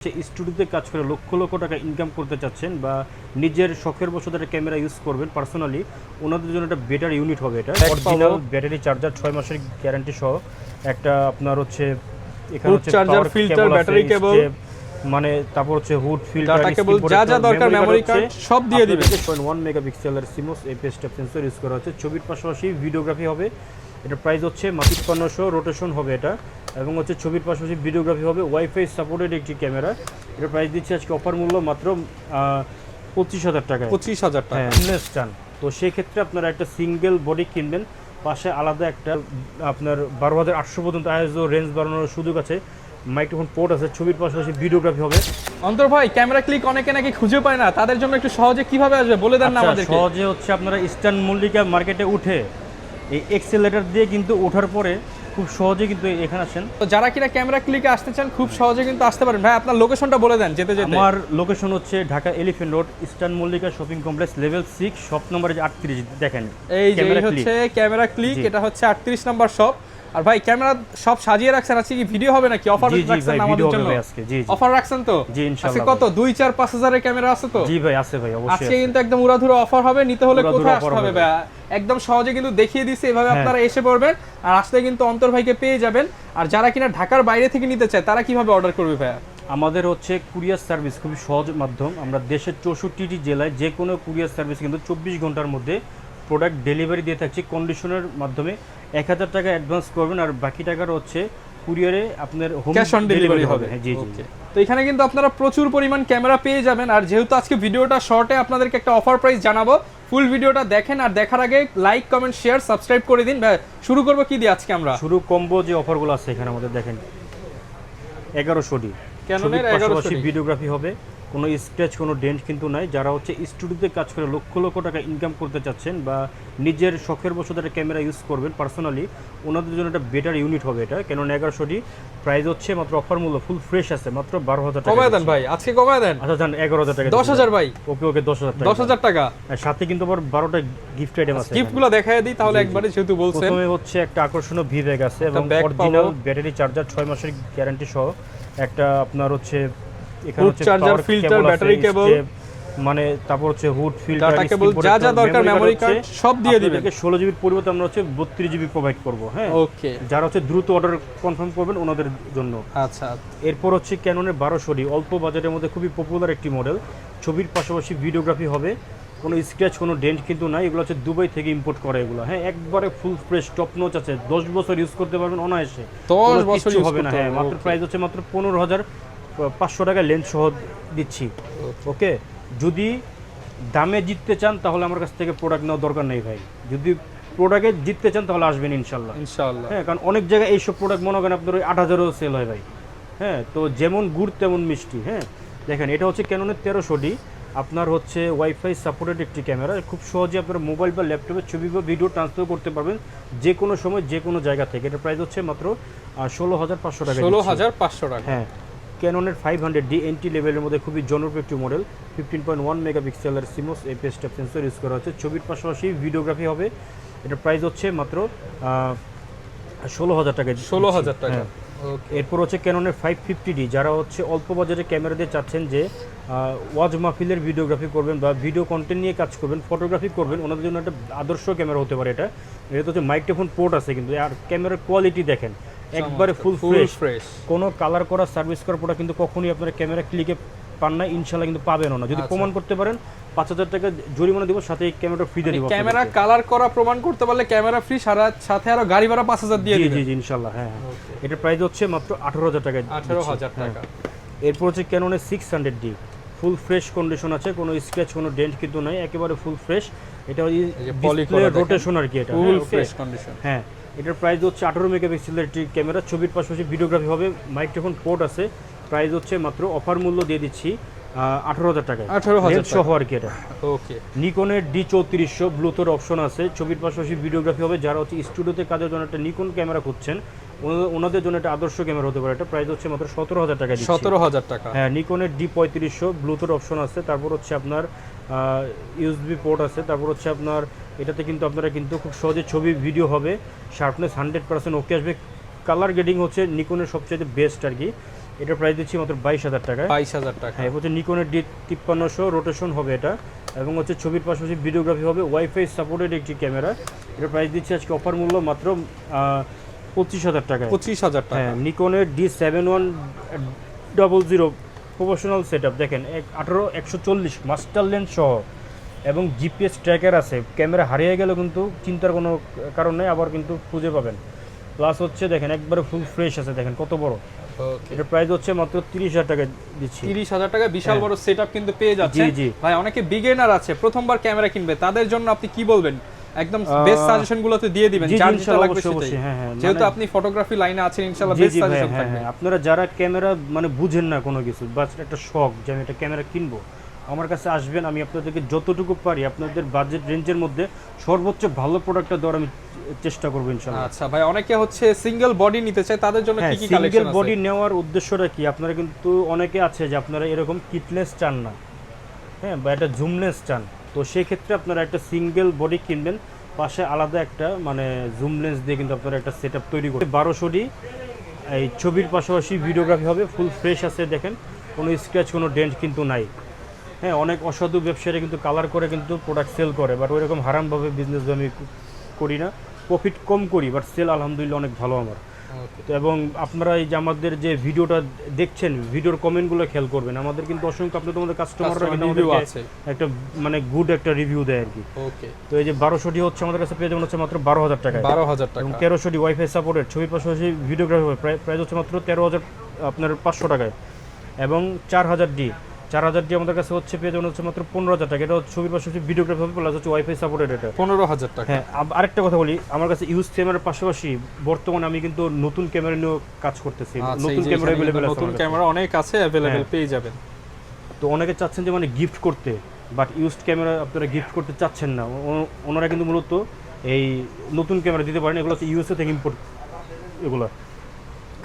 স্টুডিওতে কাজ করে লক্ষ লক্ষ টাকা ইনকাম করতে চাচ্ছেন বা নিজের শখের বশত একটা ক্যামেরা ইউজ করবেন পার্সোনালি, ওনাদের জন্য একটা বেটার ইউনিট হবে। এটা অরিজিনাল ব্যাটারি চার্জার 6 মাসের গ্যারান্টি সহ একটা আপনার হচ্ছে এখানে হচ্ছে চার্জার, ফিল্টার, ব্যাটারি কেবল, মানে তারপর হচ্ছে হুড ফিল্টার, ডাটা কেবল, যা যা দরকার, মেমরি কার্ড সব দিয়ে দিবেন। 1 মেগাপিক্সেলের CMOS APS step sensor use করা হচ্ছে। ছবির পাশাপাশি ভিডিওগ্রাফি হবে। এটা প্রাইস হচ্ছে 5500 রোটেশন হবে এটা, এবং হচ্ছে ছবির পাশাপাশি ভিডিওগ্রাফি হবে। ওয়াইফাই সাপোর্টেড একটি ক্যামেরা। এটা প্রাইস দিচ্ছে আজকে অফার মূল্য মাত্র 25,000 টাকা। 25,000 টাকা ইনলেস চান তো সেই ক্ষেত্রে আপনারা একটা সিঙ্গেল বডি কিনবেন, পাশে আলাদা একটা আপনার 12,800 পর্যন্ত ISO রেঞ্জ বাড়ানোর সুযোগ আছে, মাইক্রোফোন পোর্ট আছে, ছবির পাশাপাশি ভিডিওগ্রাফি হবে। অন্তর ভাই, ক্যামেরা ক্লিক অনেকে নাকি খুঁজে পায় না, তাদের জন্য একটু সহজে কিভাবে আসবে বলে দেন না আমাদেরকে। সহজে হচ্ছে আপনারা ইস্টার্ন মল্লিকা মার্কেটে উঠে এই এক্সেলেটর দিয়ে কিন্তু ওঠার পরে খুব সহজে কিন্তু এখানে আসেন। তো যারা কিনা ক্যামেরা ক্লিকে আসতে চান খুব সহজে কিন্তু আসতে পারেন। ভাই আপনার লোকেশনটা বলে দেন যেতে যেতে। আমার লোকেশন হচ্ছে Dhaka elephant road, eastern Mallika shopping complex, level 6, shop number 38। দেখেন এই যে হচ্ছে ক্যামেরা ক্লিক, এটা হচ্ছে 38 নাম্বার শপ। আর ভাই ক্যামেরা সব সাজিয়ে রাখছেন, আজকে কি ভিডিও হবে নাকি অফার রাখছেন আমাদের জন্য? আজকে জি অফার রাখছেন তো? জি ইনশাআল্লাহ। কত 2-4-5 এর ক্যামেরা আছে তো? জি ভাই আছে ভাই, অবশ্যই আজকে কিন্তু একদম উড়াধুরা অফার হবে। নিতে হলে কোথায় আসতে হবে ভাই? একদম সহজে কিন্তু দেখিয়ে দিছে, এভাবে আপনারা এসে পড়বেন আর আসলে কিন্তু অন্তর ভাইকে পেয়ে যাবেন। আর যারা কিনা ঢাকার বাইরে থেকে নিতে চায় তারা কিভাবে অর্ডার করবে ভাই? আমাদের হচ্ছে কুরিয়ার সার্ভিস খুবই সহজ মাধ্যম। আমরা দেশের 64টি জেলায় যে কোনো কুরিয়ার সার্ভিস কিন্তু 24 ঘন্টার মধ্যে প্রোডাক্ট ডেলিভারি দিয়ে থাকছি। কন্ডিশনের মাধ্যমে 1000 টাকা অ্যাডভান্স করবেন, আর বাকি টাকার হচ্ছে কুরিয়ারে আপনার হোম ক্যাশ অন ডেলিভারি হবে। জি জি। তো এখানে কিন্তু আপনারা প্রচুর পরিমাণ ক্যামেরা পেয়ে যাবেন। আর যেহেতু আজকে ভিডিওটা শর্টে আপনাদেরকে একটা অফার প্রাইস জানাবো, ফুল ভিডিওটা দেখেন আর দেখার আগে লাইক, কমেন্ট, শেয়ার, সাবস্ক্রাইব করে দিন। শুরু করবো কি দিয়ে আজকে আমরা? শুরু কম্বো যে অফারগুলো আছে এখানে আমাদের দেখেন 1100 ডি ক্যাননের 1100 ভিডিওগ্রাফি হবে। কোনো স্ক্র্যাচ, কোনো ডেন্ট কিন্তু নাই। যারা হচ্ছে স্টুডিওতে কাজ করে লক্ষ লক্ষ টাকা ইনকাম করতে চাচ্ছেন বা নিজের শখের বশত একটা ক্যামেরা ইউজ করবেন পার্সোনালি, ওনাদের জন্য একটা বেটার ইউনিট হবে এটা। কেন 1100 ডি প্রাইস হচ্ছে মাত্র অফার মূল্য, ফুল ফ্রেশ আছে মাত্র 12,000 টাকা। কমায় দেন ভাই, আজকে কমায় দেন। আচ্ছা জান 11,000 টাকা। 10,000 ভাই। ওকে ওকে 10,000 টাকা। 10,000 টাকা সাথে কিন্তু আবার 12টা গিফট আইটেম আছে। গিফটগুলো দেখায় দিই তাহলে একবারে, যেহেতু বলছেন। প্রথমে হচ্ছে একটা আকর্ষণীয় ভি ব্যাগ আছে এবং অরিজিনাল ব্যাটারি চার্জার 6 মাসের গ্যারান্টি সহ একটা আপনার হচ্ছে এখানে হচ্ছে চার্জার, ফিল্টার, ব্যাটারি কেবল, মানে তারপর হচ্ছে হুড ফিল্টার, ডাটা কেবল, যা যা দরকার, মেমরি কার্ড সব দিয়ে দিবেন। 16 জিবির পরিবর্তে আমরা হচ্ছে 32 জিবি প্রোভাইড করব। হ্যাঁ ওকে। যারা হচ্ছে দ্রুত অর্ডার কনফার্ম করবেন ওনাদের জন্য। আচ্ছা। এরপর হচ্ছে ক্যাননের 1200 ডি অল্প বাজেটের মধ্যে খুবই পপুলার একটি মডেল। ছবির পাশাপাশি ভিডিওগ্রাফি হবে। কোনো স্ক্র্যাচ, কোনো ডেন্ট কিন্তু নাই। এগুলো হচ্ছে দুবাই থেকে ইম্পোর্ট করা এগুলো। হ্যাঁ একবারে ফুল ফ্রেশ টপ নোচ আছে, 10 বছর ইউজ করতে পারবেন অনায়াসে। 10 বছর ইউজ হবে না। হ্যাঁ মাত্র প্রাইস হচ্ছে মাত্র 15,500 টাকা লেন্স সহ দিচ্ছি। ওকে, যদি দামে জিততে চান তাহলে আমার কাছ থেকে প্রোডাক্ট নেওয়ার দরকার নেই ভাই। যদি প্রোডাক্টে জিততে চান তাহলে আসবেন ইনশাল্লাহ। হ্যাঁ কারণ অনেক জায়গায় এইসব প্রোডাক্ট মনে করেন আপনার ওই 8,000-ও সেল হয় ভাই। হ্যাঁ তো যেমন গুড় তেমন মিষ্টি। হ্যাঁ দেখেন এটা হচ্ছে ক্যাননের 1300 ডি, আপনার হচ্ছে ওয়াইফাই সাপোর্টেড একটি ক্যামেরা। খুব সহজে আপনার মোবাইল বা ল্যাপটপে ছবি বা ভিডিও ট্রান্সফার করতে পারবেন যে কোনো সময় যে কোনো জায়গা থেকে। এটা প্রাইস হচ্ছে মাত্র 16,500 টাকা। 16,500 টাকা। হ্যাঁ ক্যাননের 500 ডি এন্ট্রি লেভেলের মধ্যে খুবই জনপ্রিয় একটি মডেল। 15.1 মেগাপিক্সেলের CMOS APS step sensor use করা হচ্ছে। ছবির পাশাপাশি ভিডিওগ্রাফি হবে। এটা প্রাইস হচ্ছে মাত্র 16,000 টাকা। 16,000 টাকা। এরপর হচ্ছে ক্যাননের 550 ডি, যারা হচ্ছে অল্প বাজারে ক্যামেরা দিয়ে চাচ্ছেন যে ওয়াজ মাহফিলের ভিডিওগ্রাফি করবেন বা ভিডিও কন্টেন্ট নিয়ে কাজ করবেন, ফটোগ্রাফি করবেন, ওনাদের জন্য একটা আদর্শ ক্যামেরা হতে পারে এটা। এটা হচ্ছে মাইক্রোফোন পোর্ট আছে কিন্তু, আর ক্যামেরার কোয়ালিটি দেখেন একবারে ফুল ফ্রেশ। কোনো কালার করা, সার্ভিস করা প্রোডাক্ট কিন্তু কখনোই আপনার ক্যামেরা ক্লিকে পান না, ইনশাল্লাহ কিন্তু পাবেনও না। যদি প্রমাণ করতে পারেন 5,000 টাকা জরিমানা দিব, সাথে এই ক্যামেরা ফ্রি দিয়ে দিব। ক্যামেরা কালার করা প্রমাণ করতে পারলে ক্যামেরা ফ্রি, সাথে আরো গাড়ি ভাড়া 5,000 দিয়ে দিবেন। জি জি ইনশাল্লাহ। হ্যাঁ এটা প্রাইস হচ্ছে মাত্র 18,000 টাকা। 18,000 টাকা। এরপর হচ্ছে ক্যাননের 600 ডি, ফুল ফ্রেশ কন্ডিশন আছে, কোনো স্ক্র্যাচ, কোনো ডেন্ট কিন্তু নাই, একেবারে ফুল ফ্রেশ। এটা ডিসপ্লে রোটেশন আর কি, এটা ফুল ফ্রেশ কন্ডিশন। হ্যাঁ এটার প্রাইস হচ্ছে 18 মেগাপিক্সেলের একটি ক্যামেরা। ছবির পাশাপাশি ভিডিওগ্রাফি হবে, মাইক্রোফোন পোর্ট আছে। প্রাইস হচ্ছে মাত্র অফার মূল্য দিয়ে দিচ্ছি 18,000 টাকা। 18,000 সহ আর কি এটা। ওকে। নিকনের D3400 ব্লুটুথ অপশন আছে। ছবির পাশাপাশি ভিডিওগ্রাফি হবে। যারা হচ্ছে স্টুডিওতে কাজের জন্য একটা নিকন ক্যামেরা খুঁজছেন ওনাদের জন্য একটা আদর্শ ক্যামেরা হতে পারে। এটা প্রাইস হচ্ছে মাত্র 17,000 টাকা। 17,000 টাকা। হ্যাঁ নিকনের D3500 ব্লুটুথ অপশন আছে। তারপর হচ্ছে আপনার USB পোর্ট আছে। তারপর হচ্ছে আপনার এটাতে কিন্তু আপনারা কিন্তু খুব সহজে ছবি ভিডিও হবে, শার্পনেস 100% ওকে আসবে। কালার গ্রেডিং হচ্ছে নিকনের সবচেয়ে বেস্ট আর কি। এটার প্রাইস দিচ্ছি মাত্র 22,000 টাকায়। 22,000 টাকা। হ্যাঁ, হচ্ছে নিকনের D5300 রোটেশন হবে এটা, এবং হচ্ছে ছবির পাশাপাশি ভিডিওগ্রাফি হবে, ওয়াইফাই সাপোর্টেড একটি ক্যামেরা। এটার প্রাইস দিচ্ছি আজকে অফার মূল্য মাত্র 25,000 টাকায়। 25,000 টাকা। হ্যাঁ, নিকনের D7100 প্রফেশনাল সেটআপ দেখেন 18140 মাস্টার লেন্স সহ, এবং জিপিএস ট্র্যাকার আছে। ক্যামেরা হারিয়ে গেলে কিন্তু চিন্তার কোনো কারণ নেই, আবার কিন্তু খুঁজে পাবেন। প্লাস হচ্ছে দেখেন একবারে ফুল ফ্রেশ আছে, দেখেন কত বড়। ওকে, এটার প্রাইস হচ্ছে মাত্র 30,000 টাকা দিচ্ছি। 30,000 টাকা বিশাল বড় সেটআপ কিন্তু পেয়ে যাচ্ছে। জি, জি। ভাই অনেকে বিগিনার আছে, প্রথমবার ক্যামেরা কিনবে, তাদের জন্য আপনি কি বলবেন? একদম বেস্ট সাজেশন গুলো তো দিয়ে দিবেন, জি, জি, যার যেটা ইনশাআল্লাহ, লাগবে অবশ্যই, সেটাই। অবশ্যই, হ্যাঁ, হ্যাঁ, যেহেতু মানে- আপনি ফটোগ্রাফি লাইনে আছেন, ইনশাআল্লাহ জি, বেস্ট জি ভাই, সাজেশন হ্যাঁ, থাকবে। হ্যাঁ, আপনারা যারা ক্যামেরা মানে বুঝেন না কোনো কিছু, বা একটা শখ যে আমি একটা ক্যামেরা কিনবো, আমার কাছে আসবেন। আমি আপনাদেরকে যতটুকু পারি আপনাদের বাজেট রেঞ্জের মধ্যে সর্বোচ্চ ভালো প্রোডাক্টটা দেওয়ার আমি চেষ্টা করবো ইনশাআল্লাহ। আচ্ছা ভাই, অনেকে হচ্ছে সিঙ্গেল বডি নিতে চায়, তাদের জন্য হ্যাঁ, কি কি সিঙ্গেল কালেকশন আছে? বডি নেওয়ার উদ্দেশ্যটা কি? আপনারা কিন্তু অনেকে আছে যে আপনারা এরকম কিটলেস চান না, হ্যাঁ, বা একটা জুমলেস চান। তো সেই ক্ষেত্রে আপনারা একটা সিঙ্গেল বডি কিনবেন, পাশে আলাদা একটা মানে জুম লেন্স দিয়ে কিন্তু আপনারা একটা সেটআপ তৈরি করবেন। 1200D এই ছবির পাশাপাশি ভিডিওগ্রাফি হবে, ফুল ফ্রেশ আছে, দেখেন কোনো স্ক্র্যাচ কোনো ডেন্ট কিন্তু নাই। হ্যাঁ, অনেক অসাধু ব্যবসায়ীরা কিন্তু কালার করে কিন্তু প্রোডাক্ট সেল করে, বাট ওইরকম হারামভাবে বিজনেস আমি করি না। প্রফিট কম করি, বাট সেল আলহামদুলিল্লাহ অনেক ভালো আমার। ওকে, তো এবং আপনারা এই যে আমাদের যে ভিডিওটা দেখছেন, ভিডিওর কমেন্টগুলো খেয়াল করবেন। আমাদের কিন্তু অসংখ্য আপনি তোমাদের কাস্টমাররা কিন্তু রিভিউ আমাদেরকে আছে। একটা মানে গুড একটা রিভিউ দেয় আর কি। ওকে, তো এই যে 1200D হচ্ছে আমাদের কাছে পেয়ে যাবেন হচ্ছে মাত্র 12,000 টাকায়, 12,000 এবং টাকা। 1300D ওয়াইফাই সাপোর্টেড ছবির পাশাপাশি ভিডিওগ্রাফি হবে, প্রাইস হচ্ছে মাত্র 13,500 টাকায়, এবং 4000D আমাদের কাছে হচ্ছে পেয়ে যাবেন হচ্ছে মাত্র 15,000 টাকা। এটা হচ্ছে ছবির পাশাপাশি ভিডিওগ্রাফি হবে, প্লাস হচ্ছে ওয়াইফাই সাপোর্টেড এটা। 15,000 টাকা। হ্যাঁ, আরেকটা কথা বলি, আমার কাছে ইউজ ক্যামেরার পাশাপাশি বর্তমানে আমি কিন্তু নতুন ক্যামেরা নিয়েও কাজ করতেছি। আচ্ছা, নতুন এই যে ক্যামেরা এখানে অ্যাভেলেবেল আছে নতুন আমার কাছে। ক্যামেরা অনেক আছে, अवेलेबल হ্যাঁ। পেয়ে যাবেন। তো অনেকে চাচ্ছেন যে মানে গিফট করতে, বাট ইউজড ক্যামেরা আপনারা গিফট করতে চাচ্ছেন না। ওনারা কিন্তু মূলত এই নতুন ক্যামেরা দিতে পারেন। এগুলো হচ্ছে ইউএসএ থেকে ইম্পোর্ট। এগুলো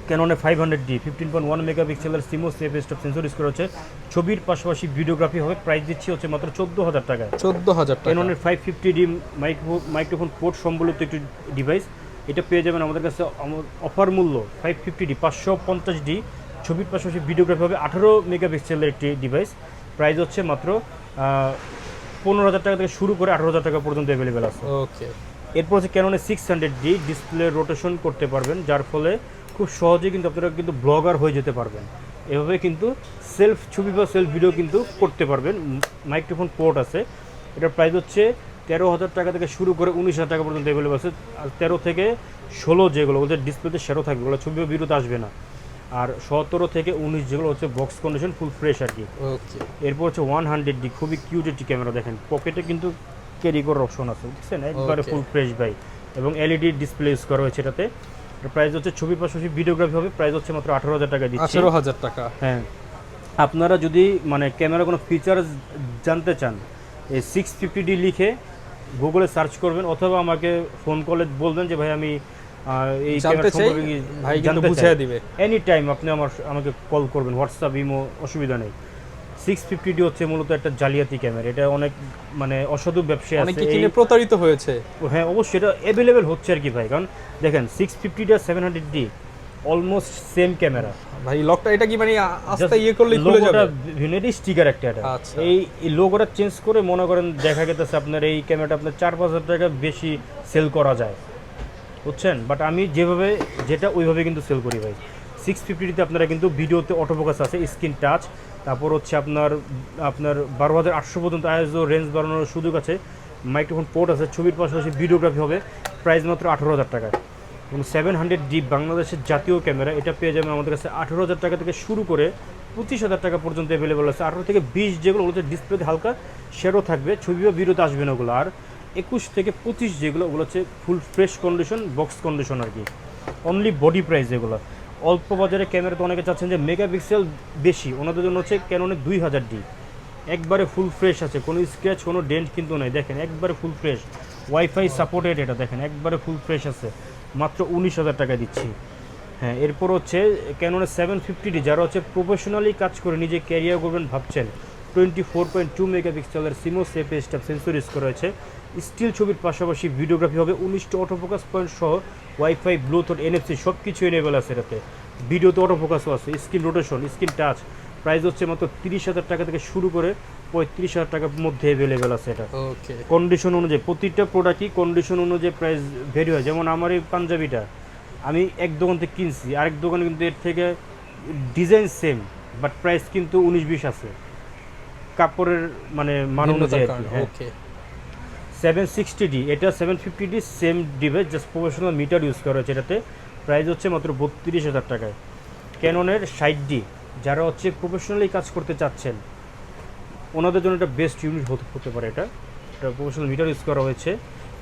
ক্যাননের 500D 15.1 মেগাপিক্সেলের সিমো সেফ স্টপ সেন্সর ইউজ করা হচ্ছে। ছবির পাশাপাশি ভিডিওগ্রাফি হবে, প্রাইস দিচ্ছি হচ্ছে মাত্র 14,000 টাকায়। 14,000 টাকা। ক্যাননের 550D মাইক্রোফোন পোর্ট সম্বলিত একটি ডিভাইস। এটা পেয়ে যাবেন আমাদের কাছে অফার মূল্য 550D 550D ছবির পাশাপাশি ভিডিওগ্রাফি হবে, 18 মেগাপিক্সেলের একটি ডিভাইস। প্রাইস হচ্ছে মাত্র 15,000 টাকা থেকে শুরু করে 18,000 টাকা পর্যন্ত অ্যাভেলেবেল আছে। ওকে, এরপর হচ্ছে ক্যাননের 600D ডিসপ্লে রোটেশন করতে পারবেন, যার ফলে খুব সহজেই কিন্তু আপনারা কিন্তু ব্লগার হয়ে যেতে পারবেন। এভাবে কিন্তু সেলফ ছবি বা সেলফ ভিডিও কিন্তু করতে পারবেন। মাইক্রোফোন পোর্ট আছে। এটার প্রাইস হচ্ছে 13,000 টাকা থেকে শুরু করে 19,000 টাকা পর্যন্ত অ্যাভেলেবল আছে। আর 13 থেকে 16 যেগুলো ওদের ডিসপ্লেতে শ্যাডো থাকবে, ওগুলো ছবি বা ভিডিওতে আসবে না। আর 17 থেকে 19 যেগুলো হচ্ছে বক্স কন্ডিশন ফুল ফ্রেশ আর কি। ওকে, এরপর হচ্ছে 100D খুবই কিউট একটি ক্যামেরা, দেখেন পকেটে কিন্তু ক্যারি করার অপশন আছে, বুঝছেন, একবারে Okay. ফুল ফ্রেশ ভাই, এবং এলইডি ডিসপ্লে ইউজ করা হয়েছে এটাতে। প্রাইস হচ্ছে ছবির পাশাপাশি ভিডিওগ্রাফি হবে, প্রাইস হচ্ছে মাত্র 18,000 টাকা দিচ্ছি। 18,000 টাকা। হ্যাঁ, আপনারা যদি মানে ক্যামেরা কোনো ফিচার্স জানতে চান, এই 650D লিখে গুগলে সার্চ করবেন, অথবা আমাকে ফোন কলে বলবেন যে ভাই আমি এই জানতে ক্যামেরা চাই, সম্পর্কে ভাই কিন্তু বুঝিয়ে দিবে। এনি টাইম আপনি আমাকে কল করবেন, হোয়াটসঅ্যাপ, ইমো, অসুবিধা নেই। 650D হচ্ছে মূলত একটা জালিয়াতি ক্যামেরা। এটা অনেক মানে অসাধু ব্যবসায়ী অনেকে আছে কিনে প্রতারিত হয়েছে। হ্যাঁ, অবশ্যই এটা অ্যাভেলেবেল হচ্ছে আর কি ভাই। কারণ দেখেন 650D আর 700D অলমোস্ট সেম ক্যামেরা। ভাই লকটা এটা কি মানে আস্তে ইয়ে করলে খুলে লোগোটা যাবে? ভিন্ন স্টিকার একটা এটা। আচ্ছা। এই লোগোটা চেঞ্জ করে মনে করেন দেখা গেছে আপনার এই ক্যামেরাটা আপনার 4-5 হাজার টাকা বেশি সেল করা যায়, বুঝছেন। বাট আমি যেভাবে যেটা ওইভাবে কিন্তু সেল করি ভাই। 650D আপনারা কিন্তু ভিডিওতে অটোফোকাস আছে, স্ক্রিন টাচ, তারপর হচ্ছে আপনার 12,800 পর্যন্ত আইএসও রেঞ্জ বাড়ানোর সুযোগ আছে, মাইক্রোফোন পোর্ট আছে, ছবির পাশাপাশি ভিডিওগ্রাফি হবে, প্রাইস মাত্র 18,000 টাকায়। এবং 700D বাংলাদেশের জাতীয় ক্যামেরা, এটা পেয়ে যাবেন আমাদের কাছে 18,000 টাকা থেকে শুরু করে 25,000 টাকা পর্যন্ত অ্যাভেলেবল আছে। 18 থেকে 20 যেগুলো ওগুলোতে ডিসপ্লেতে হালকা শ্যাডো থাকবে, ছবি বা ভিডিওতে আসবে না ওগুলো। আর 21 থেকে 25 যেগুলো ওগুলো হচ্ছে full fresh condition, box condition আর কি। অনলি বডি প্রাইস যেগুলো। অল্প বাজারে ক্যামেরা তো অনেকে চাচ্ছেন যে মেগাপিক্সেল বেশি, ওনাদের জন্য হচ্ছে ক্যাননের 2000D একবারে ফুল ফ্রেশ আছে, কোনো স্ক্র্যাচ কোনো ডেন্ট কিন্তু নাই, দেখেন একবারে ফুল ফ্রেশ, ওয়াইফাই সাপোর্টেড, এটা দেখেন একবারে ফুল ফ্রেশ আছে, মাত্র 19,000 টাকা দিচ্ছি। হ্যাঁ, এরপর হচ্ছে ক্যাননের 750D, যারা হচ্ছে প্রফেশনালি কাজ করে নিজে ক্যারিয়ার করবেন ভাবছেন, 24.2 মেগাপিক্সেলের সিমো সেফ স্টপ সেন্সর ইউজ করা হয়েছে। স্টিল ছবির পাশাপাশি ভিডিওগ্রাফি হবে, 19টা অটোফোকাস পয়েন্ট সহ ওয়াইফাই, ব্লুটুথ, NFC সব কিছু এনেবেল আছে এটাতে। ভিডিওতে অটো ফোকাসও আছে, screen rotation, screen touch. Price হচ্ছে মাত্র 30,000 টাকা থেকে শুরু করে 35,000 টাকার মধ্যে অ্যাভেলেবেল আছে এটা। ওকে, কন্ডিশন অনুযায়ী প্রতিটা প্রোডাক্টই কন্ডিশন অনুযায়ী প্রাইস ভেরি হয়। যেমন আমার এই পাঞ্জাবিটা আমি এক দোকান থেকে কিনছি, আরেক দোকানে কিন্তু এর থেকে ডিজাইন সেম, বাট প্রাইস কিন্তু 19-20 আছে কাপড়ের মানে মান অনুযায়ী আর কি। হ্যাঁ, ওকে 760D, এটা 750D same device, just professional metre use করা হয়েছে এটাতে। প্রাইস হচ্ছে মাত্র 32,000 টাকায়। ক্যাননের 60D, যারা হচ্ছে প্রফেশনালি কাজ করতে চাচ্ছেন ওনাদের জন্য এটা বেস্ট ইউনিট হতে পারে। এটা প্রফেশনাল মিটার ইউজ করা হয়েছে,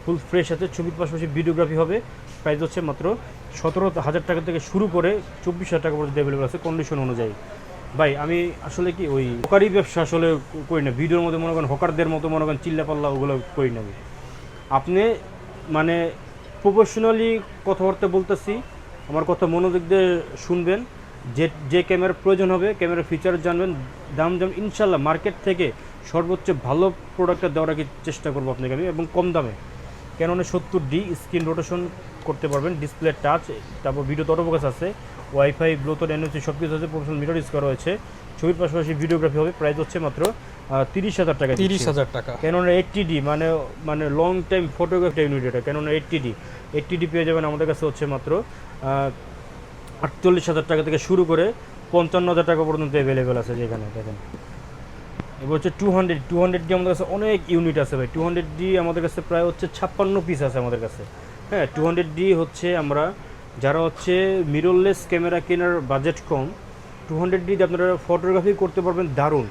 ফুল ফ্রেশ আছে, ছবির পাশাপাশি ভিডিওগ্রাফি হবে। প্রাইস হচ্ছে মাত্র 17,000 টাকা থেকে শুরু করে 24,000 টাকা পর্যন্ত অ্যাভেলেবল আছে কন্ডিশন অনুযায়ী। ভাই আমি আসলে কি ওই হকারি ব্যবসা আসলে করি না, ভিডিওর মধ্যে মনে করেন হকারদের মতো মনে করেন চিল্লাপাল্লা ওগুলো করি না আমি। আপনি মানে প্রফেশনালি কথাবার্তা বলতেছি, আমার কথা মনোযোগ দিয়ে শুনবেন। যে ক্যামেরার প্রয়োজন হবে, ক্যামেরার ফিচার জানবেন, দাম জানবেন, ইনশাল্লাহ মার্কেট থেকে সর্বোচ্চ ভালো প্রোডাক্টটা দেওয়ার আগে চেষ্টা করবো আপনাকে আমি, এবং কম দামে। ক্যাননের 70D স্ক্রিন রোটেশন করতে পারবেন, ডিসপ্লে টাচ, তারপর ভিডিও অটো ফোকাস আছে, ওয়াইফাই, ব্লুটুথ, এনএফসি সব কিছু আছে, প্রফেশনাল মিটার ইউজ করা হয়েছে, ছবির পাশাপাশি ভিডিওগ্রাফি হবে। প্রাইস হচ্ছে মাত্র 30,000 টাকা। 30,000 টাকা। ক্যাননের 80D মানে লং টাইম ফটোগ্রাফি ইউনিট এটা। ক্যাননের 80D পেয়ে যাবেন আমাদের কাছে হচ্ছে মাত্র 48,000 টাকা থেকে শুরু করে 55,000 টাকা পর্যন্ত অ্যাভেলেবেল আছে যেখানে দেখেন। এবার হচ্ছে 200D আমাদের কাছে অনেক ইউনিট আছে ভাই। 200D আমাদের কাছে প্রায় হচ্ছে 56 পিস আছে আমাদের কাছে। হ্যাঁ, 200D হচ্ছে আমরা যারা হচ্ছে মিররলেস ক্যামেরা কেনার বাজেট কম, 200D আপনারা ফটোগ্রাফি করতে পারবেন দারুণ,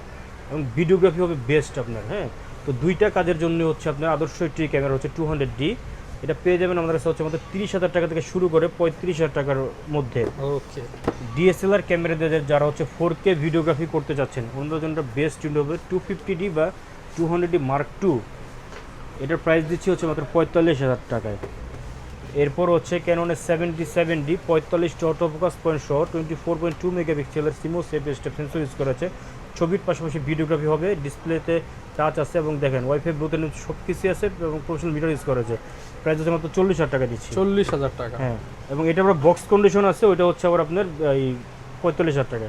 এবং ভিডিওগ্রাফি হবে বেস্ট আপনার। হ্যাঁ, তো দুইটা কাজের জন্য হচ্ছে আপনার আদর্শ একটি ক্যামেরা হচ্ছে 200D। এটা পেয়ে যাবেন আমাদের কাছে হচ্ছে আমাদের 30,000 টাকা থেকে শুরু করে 35,000 টাকার মধ্যে। ওকে, ডিএসএলআর ক্যামেরাদের যারা হচ্ছে 4K ভিডিওগ্রাফি করতে চাচ্ছেন ওনাদের জন্য বেস্ট ইউনিট হবে 250D বা 200D Mark II। এটার প্রাইস দিচ্ছি হচ্ছে মাত্র 45,000 টাকায়। এরপর হচ্ছে ক্যাননের 77D 45টা অটো ফোকাস পয়েন্ট সহ 24.2 মেগাপিক্সেলের CMOS F step sensor use করা আছে। ছবির পাশাপাশি ভিডিওগ্রাফি হবে, ডিসপ্লেতে টাচ আছে, এবং দেখেন ওয়াইফাই, ব্লুটুথ সব কিছু আছে, এবং প্রফেশনাল মিটার ইউজ করা আছে। প্রাইস হচ্ছে মাত্র 40,000 টাকা দিচ্ছি। 40,000 টাকা। হ্যাঁ, এবং এটা আবার বক্স কন্ডিশন আছে, ওইটা হচ্ছে আবার আপনার এই 45,000 টাকা।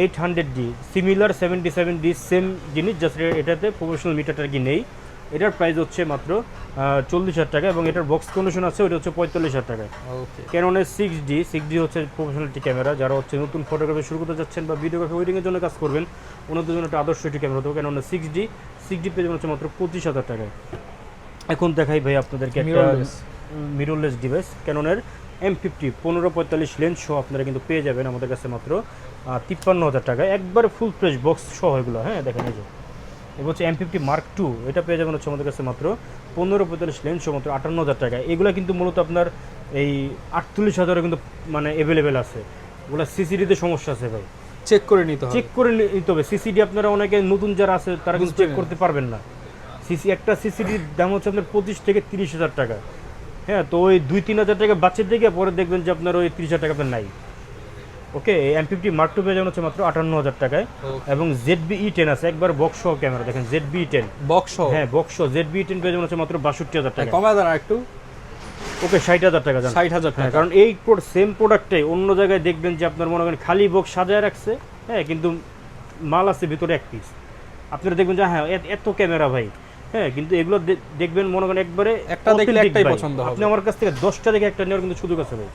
800D সিমিলার 77D সেম জিনিস, জাস্ট এটাতে প্রফেশনাল মিটারটা কি নেই। এটার প্রাইস হচ্ছে মাত্র 40,000 টাকা, এবং এটার বক্স কন্ডিশন আছে, ওইটা হচ্ছে 45,000 টাকা। ওকে, ক্যাননের 6D হচ্ছে প্রফেশনাল একটি ক্যামেরা, যারা হচ্ছে নতুন ফটোগ্রাফি শুরু করতে যাচ্ছেন বা ভিডিওগ্রাফি ওয়েডিংয়ের জন্য কাজ করবেন ওনাদের জন্য একটা আদর্শ একটি ক্যামেরা হতো ক্যাননের 6D পেয়ে যাবেন হচ্ছে মাত্র 25,000 টাকায়। এখন দেখাই ভাই আপনাদেরকে একটা মিররলেস ডিভাইস, ক্যাননের M50 1545 লেন্স সহ আপনারা কিন্তু পেয়ে যাবেন আমাদের কাছে মাত্র 53,000 টাকায়, একবার ফুল ফ্রেশ বক্স সহ এগুলো। হ্যাঁ, দেখেন এই যে এবার হচ্ছে M50 Mark II, এটা পেয়ে যাবেন হচ্ছে আমাদের কাছে মাত্র 1545 লেন্স সহ মাত্র 58,000 টাকায়। এগুলো কিন্তু মূলত আপনার এই 48,000 কিন্তু মানে অ্যাভেলেবেল আছে। ওগুলো সিসিডিতে সমস্যা আছে ভাই, চেক করে নিতে হবে। চেক করে নিতে হবে। সিসিডি আপনারা অনেকে নতুন যারা আছে তারা কিন্তু চেক করতে পারবেন না। একটা সিসিডির দাম হচ্ছে আপনার 25 থেকে 30,000 টাকা। হ্যাঁ, তো ওই 2-3 হাজার টাকা বাচ্চার দিকে পরে দেখবেন যে আপনার ওই 30,000 টাকা আপনার নাই। ওকে, M50 Mark II পেয়ে যাবেন হচ্ছে মাত্র 58,000 টাকায়, এবং ZB-E10 আছে, একবার বক্স সহ ক্যামেরা দেখেন, ZB-E10 বক্স। হ্যাঁ, বক্স সহ ZB-E10 পেয়ে যাবেন হচ্ছে মাত্র 62,000 টাকা। কমায় দেন একটু। ওকে, 60,000 টাকা জান। 60,000 হ্যাঁ, টাকা। কারণ এই সেম প্রোডাক্টটাই অন্য জায়গায় দেখবেন যে আপনার মনে করেন খালি বক্স সাজায় রাখছে, হ্যাঁ, কিন্তু মাল আছে ভিতরে এক পিস। আপনারা দেখবেন যে হ্যাঁ এত ক্যামেরা ভাই, হ্যাঁ, কিন্তু এগুলো দেখবেন মনে করেন একবারে একটা দেখলে একটাই পছন্দ হবে। আপনি আমার কাছ থেকে 10টা দেখে একটা নেওয়ার কিন্তু সুযোগ আছে ভাই।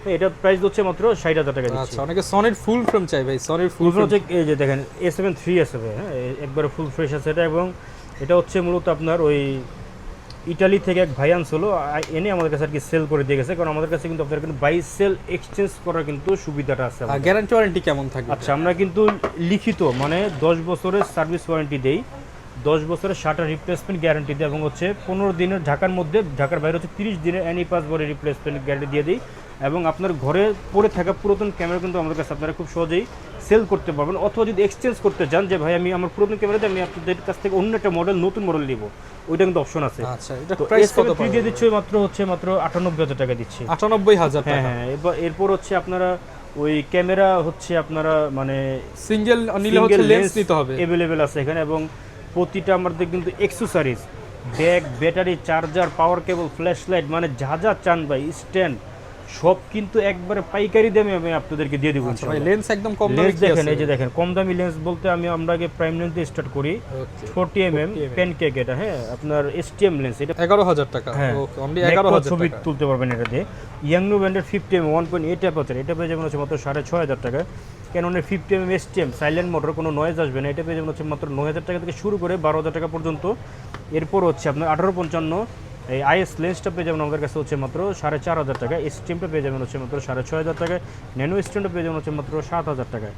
হ্যাঁ, এটা প্রাইস হচ্ছে মাত্র 60,000 টাকা দিচ্ছি। আচ্ছা, অনেকে সনির ফুল ফ্রেম চাই ভাই, সনির ফুল ফুল হচ্ছে এই যে দেখেন A7 III আছে ভাই। হ্যাঁ, একবারে ফুল ফ্রেশ আছে এটা, এবং এটা হচ্ছে মূলত আপনার ওই ইটালি থেকে এক ভাই আনছিল, এনে আমাদের কাছে আর কি সেল করে দিয়ে গেছে, কারণ আমাদের কাছে কিন্তু আপনার কিন্তু বাই সেল এক্সচেঞ্জ করার কিন্তু সুবিধাটা আছে। গ্যারান্টি ওয়ারেন্টি কেমন থাকবে? আচ্ছা, আমরা কিন্তু লিখিত মানে 10 বছরের সার্ভিস ওয়ারেন্টি দেই, 10 বছরের শাটার রিপ্লেসমেন্ট গ্যারান্টি দিই, এবং হচ্ছে 15 দিনের ঢাকার মধ্যে, ঢাকার বাইরে হচ্ছে 30 দিনের অ্যানি পাস বডি রিপ্লেসমেন্ট গ্যারান্টি দিয়ে দিই। এবং আপনার ঘরে পড়ে থাকা পুরাতন ক্যামেরা কিন্তু আমাদের কাছে আপনারা খুব সহজেই সেল করতে পারবেন, অথবা যদি এক্সচেঞ্জ করতে চান যে ভাই আমি আমার পুরাতন ক্যামেরাতে আমি আপনাদের কাছ থেকে অন্য একটা মডেল, নতুন মডেল নিব, ওইটা কিন্তু অপশন আছে। আচ্ছা, এটা প্রাইস কত পড়বে? দিয়ে দিচ্ছি মাত্র 98,000 টাকা দিচ্ছি। 98,000 টাকা। হ্যাঁ, এরপর হচ্ছে আপনারা ওই ক্যামেরা হচ্ছে আপনারা মানে সিঙ্গেল নিলে হচ্ছে লেন্স নিতে হবে, अवेलेबल আছে এখানে, এবং প্রতিটা আমাদের কিন্তু অ্যাকসেসরিজ, ব্যাগ, ব্যাটারি, চার্জার, পাওয়ার কেবল, ফ্ল্যাশ লাইট, মানে যা যা চান ভাই, স্ট্যান্ড সব কিন্তু একবারে পাইকারি দামে আমি আপনাদেরকে দিয়ে দেবো আচ্ছা ভাই লেন্স একদম কম দামে লেন্স কি দেখেন আছে? এই যে দেখেন কম দামি লেন্স বলতে আমরা আগে প্রাইম লেন্স দিয়ে স্টার্ট করি 40 mm প্যানকেক এটা হ্যাঁ আপনার এসটিএম লেন্স এটা 11,000 টাকা হ্যাঁ ওকে অনলি Macro 11,000 ছবি টাকা তুলতে পারবেন এটা দিয়ে ইয়াংনো ব্যান্ডের 50 mm 1.8 অ্যাপারচার এটা পেয়ে যাবেন হচ্ছে মাত্র 6,500 টাকা ক্যাননের 50 mm এসটিএম সাইলেন্ট মোটর কোনো নয়েজ আসবে না এটা পেয়ে যাবেন হচ্ছে মাত্র 9,000 টাকা থেকে শুরু করে 12,000 টাকা পর্যন্ত এরপর হচ্ছে আপনার 1855 এই আইএস লেন্সটা পেয়ে যাবেন আমাদের কাছে হচ্ছে মাত্র 4,500 টাকা স্টিমটা পেয়ে যাবেন হচ্ছে মাত্র 6,500 টাকা ন্যানো স্টিমটা পেয়ে যাবেন হচ্ছে মাত্র 7,000 টাকা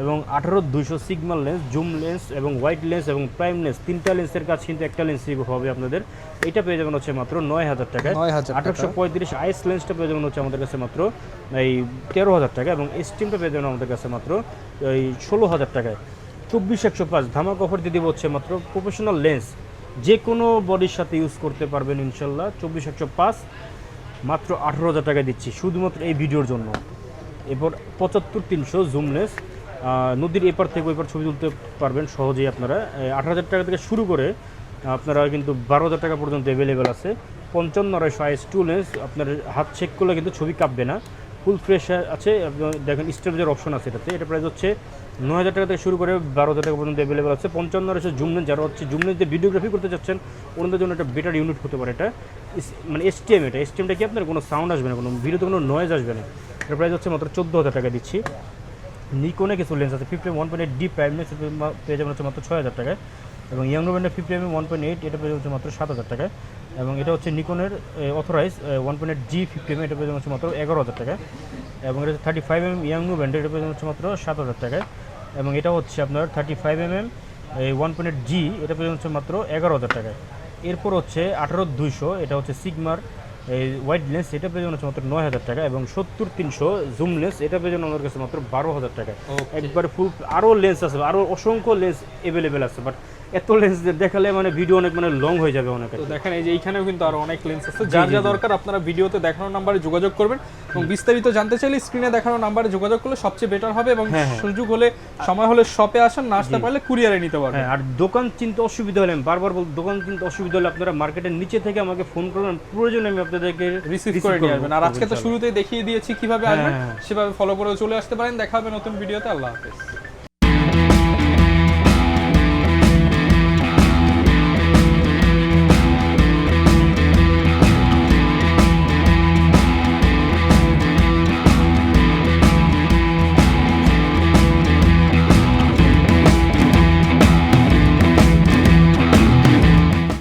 এবং 18-200 সিগমাল লেন্স জুম লেন্স এবং হোয়াইট লেন্স এবং প্রাইম লেন্স তিনটা লেন্সের কাজ কিন্তু একটা লেন্সই হবে আপনাদের এটা পেয়ে যাবেন হচ্ছে মাত্র 9,000 টাকা 9,000 টাকা 1835 আইএস লেন্সটা পেয়ে যাবেন হচ্ছে আমাদের কাছে মাত্র এই 13,000 টাকা এবং স্টিমটা পেয়ে যাবেন আমাদের কাছে মাত্র এই 16,000 টাকায় 24-105 ধামাক অফার দিয়ে দিব হচ্ছে মাত্র প্রফেশনাল লেন্স যে কোনো বডির সাথে ইউজ করতে পারবেন ইনশাল্লাহ 24-105 মাত্র 18,000 টাকা দিচ্ছি শুধুমাত্র এই ভিডিওর জন্য এরপর 75-300 জুম লেন্স নদীর এপার থেকে ওইপার ছবি তুলতে পারবেন সহজেই আপনারা 18,000 টাকা থেকে শুরু করে আপনারা কিন্তু 12,000 টাকা পর্যন্ত অ্যাভেলেবেল আছে 55-200 IS2 লেন্স আপনার হাত চেক করলে কিন্তু ছবি কাঁপবে না ফুল ফ্রেশ আছে দেখেন স্টেবলের অপশন আছে এটাতে এটা প্রাইস হচ্ছে 9,000 টাকা থেকে শুরু করে 12,000 টাকা পর্যন্ত অ্যাভেলেবেল আছে 55-200 জুম লেন্স যারা হচ্ছে জুম লেন্স দিয়ে ভিডিওগ্রাফি করতে চাচ্ছেন ওনাদের জন্য একটা বেটার ইউনিট হতে পারে এটা মানে এসটিএম এটা এসটিএমটা কি আপনার কোনো সাউন্ড আসবে না কোনো ভিডিওতে কোনো নয়েজ আসবে না এর প্রাইস হচ্ছে মাত্র 14,000 টাকা দিচ্ছি নিকনে কিছু লেন্স আছে 50 1.8 ডি প্রাইম লেন্স পেয়ে যাবেন হচ্ছে মাত্র 6,000 টাকায় এবং ইয়াংনো ব্যান্ডের 50 mm 1.8 এটা পেয়ে যাচ্ছে মাত্র 7,000 টাকায় এবং এটা হচ্ছে নিকনের অথরাইজ 1.8 জি 50 mm এটা পেয়ে যাচ্ছে মাত্র 11,000 টাকায় এবং এটা হচ্ছে 35 mm ইয়াংনো ব্যান্ডের এটা পেয়ে যাচ্ছে মাত্র 7,000 টাকায় এবং এটা হচ্ছে আপনার 35 mm 1.8 জি এটা পেয়ে যাচ্ছে মাত্র 11,000 টাকায় এরপর হচ্ছে 18-200 এটা হচ্ছে সিগমার এই হোয়াইট লেন্স এটা পেয়ে যাবেন হচ্ছে মাত্র 9,000 টাকা এবং 70-300 জুম লেন্স এটা পেয়ে যাবেন আমাদের কাছে মাত্র 12,000 টাকা একবার ফুল আরও লেন্স আছে আরও অসংখ্য লেন্স অ্যাভেলেবেল আছে বাট এত লেন্স দেখালে মানে ভিডিও অনেক মানে লং হয়ে যাবে অনেক তো দেখেন এই যে এইখানেও কিন্তু আরো অনেক লেন্স আছে যার যা দরকার আপনারা ভিডিওতে দেখানো নাম্বারে যোগাযোগ করবেন এবং বিস্তারিত জানতে চাইলে স্ক্রিনে দেখানো নাম্বারে যোগাযোগ করলে সবচেয়ে বেটার হবে এবং সুযোগ হলে সময় হলে শপে আসেন না আসতে পারলে কুরিয়ারে নিতে পারবেন হ্যাঁ আর দোকান চিনতে অসুবিধা হলে আমি বারবার বল দোকান চিনতে অসুবিধা হলে আপনারা মার্কেটের নিচে থেকে আমাকে ফোন করবেন প্রয়োজনে আমি আপনাদেরকে রিসিভ করে নিয়ে আসবেন আর আজকে তো শুরুতেই দেখিয়ে দিয়েছি কিভাবে আসবেন সেভাবে ফলো করে চলে আসতে পারেন দেখা হবে নতুন ভিডিওতে আল্লাহ হাফেজ